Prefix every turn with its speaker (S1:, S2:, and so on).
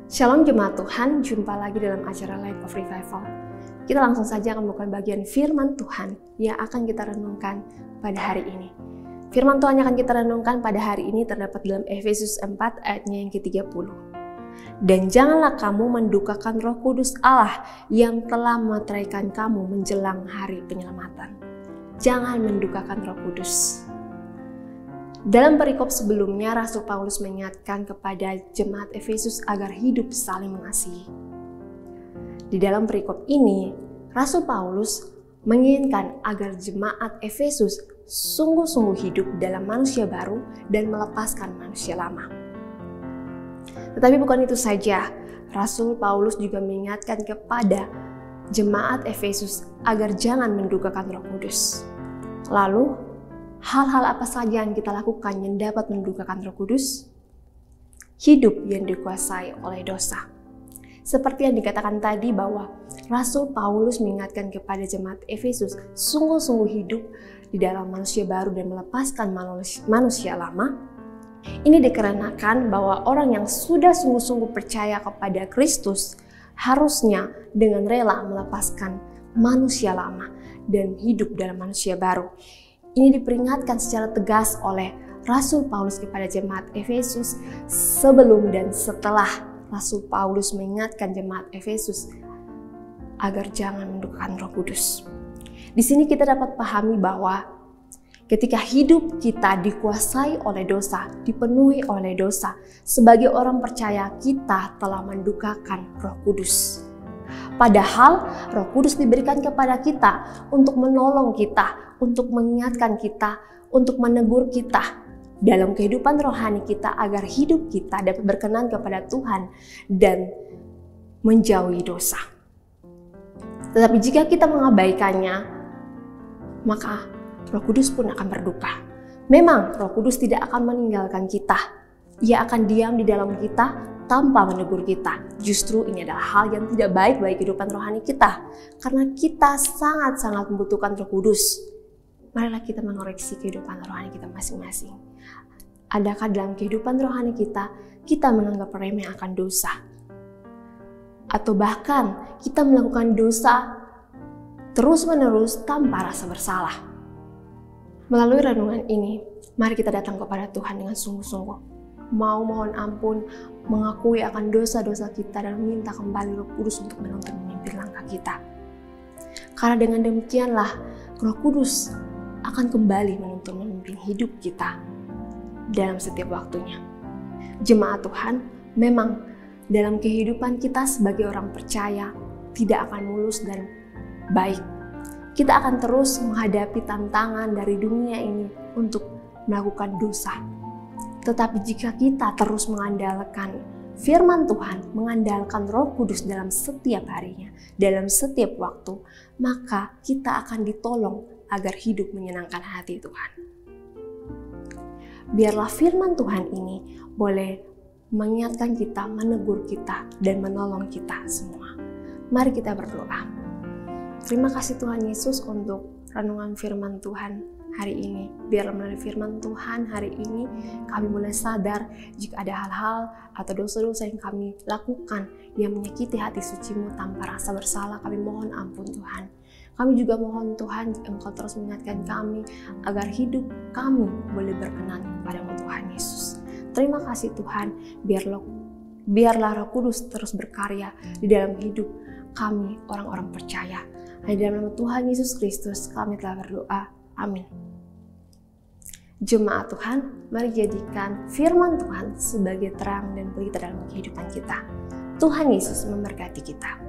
S1: Shalom jemaat Tuhan, jumpa lagi dalam acara Light of Revival. Kita langsung saja akan membuka bagian firman Tuhan yang akan kita renungkan pada hari ini. Firman Tuhan yang akan kita renungkan pada hari ini terdapat dalam Efesus 4 ayatnya yang ke-30. Dan janganlah kamu mendukakan Roh Kudus Allah yang telah memeteraikan kamu menjelang hari penyelamatan. Jangan mendukakan Roh Kudus. Dalam perikop sebelumnya, Rasul Paulus mengingatkan kepada jemaat Efesus agar hidup saling mengasihi. Di dalam perikop ini, Rasul Paulus menginginkan agar jemaat Efesus sungguh-sungguh hidup dalam manusia baru dan melepaskan manusia lama. Tetapi bukan itu saja, Rasul Paulus juga mengingatkan kepada jemaat Efesus agar jangan mendukakan Roh Kudus. Lalu, hal-hal apa saja yang kita lakukan yang dapat mendukakan Roh Kudus? Hidup yang dikuasai oleh dosa. Seperti yang dikatakan tadi bahwa Rasul Paulus mengingatkan kepada jemaat Efesus sungguh-sungguh hidup di dalam manusia baru dan melepaskan manusia lama. Ini dikarenakan bahwa orang yang sudah sungguh-sungguh percaya kepada Kristus harusnya dengan rela melepaskan manusia lama dan hidup dalam manusia baru. Ini diperingatkan secara tegas oleh Rasul Paulus kepada jemaat Efesus sebelum dan setelah Rasul Paulus mengingatkan jemaat Efesus agar jangan mendukakan Roh Kudus. Di sini kita dapat pahami bahwa ketika hidup kita dikuasai oleh dosa, dipenuhi oleh dosa, sebagai orang percaya kita telah mendukakan Roh Kudus. Padahal Roh Kudus diberikan kepada kita untuk menolong kita, untuk mengingatkan kita, untuk menegur kita dalam kehidupan rohani kita agar hidup kita dapat berkenan kepada Tuhan dan menjauhi dosa. Tetapi jika kita mengabaikannya, maka Roh Kudus pun akan berduka. Memang Roh Kudus tidak akan meninggalkan kita. Ia akan diam di dalam kita tanpa menegur kita. Justru ini adalah hal yang tidak baik bagi kehidupan rohani kita. Karena kita sangat-sangat membutuhkan Roh Kudus. Marilah kita mengoreksi kehidupan rohani kita masing-masing. Adakah dalam kehidupan rohani kita menganggap remeh akan dosa? Atau bahkan kita melakukan dosa terus-menerus tanpa rasa bersalah? Melalui renungan ini, mari kita datang kepada Tuhan dengan sungguh-sungguh. Mau mohon ampun, mengakui akan dosa-dosa kita dan meminta kembali Roh Kudus untuk menuntun memimpin langkah kita. Karena dengan demikianlah Roh Kudus akan kembali menuntun memimpin hidup kita dalam setiap waktunya. Jemaat Tuhan, memang dalam kehidupan kita sebagai orang percaya tidak akan mulus dan baik. Kita akan terus menghadapi tantangan dari dunia ini untuk melakukan dosa. Tetapi jika kita terus mengandalkan firman Tuhan, mengandalkan Roh Kudus dalam setiap harinya, dalam setiap waktu, maka kita akan ditolong agar hidup menyenangkan hati Tuhan. Biarlah firman Tuhan ini boleh mengingatkan kita, menegur kita, dan menolong kita semua. Mari kita berdoa. Terima kasih Tuhan Yesus untuk renungan firman Tuhan hari ini. Biarlah melalui firman Tuhan hari ini kami boleh sadar jika ada hal-hal atau dosa-dosa yang kami lakukan yang menyakiti hati suci-Mu tanpa rasa bersalah. Kami mohon ampun Tuhan. Kami juga mohon Tuhan Engkau terus mengingatkan kami agar hidup kami boleh berkenan kepada-Mu Tuhan Yesus. Terima kasih Tuhan, biarlah Roh Kudus terus berkarya di dalam hidup kami orang-orang percaya. Di dalam nama Tuhan Yesus Kristus kami telah berdoa. Amin. Jemaat Tuhan, mari jadikan firman Tuhan sebagai terang dan pelita dalam kehidupan kita. Tuhan Yesus memberkati kita.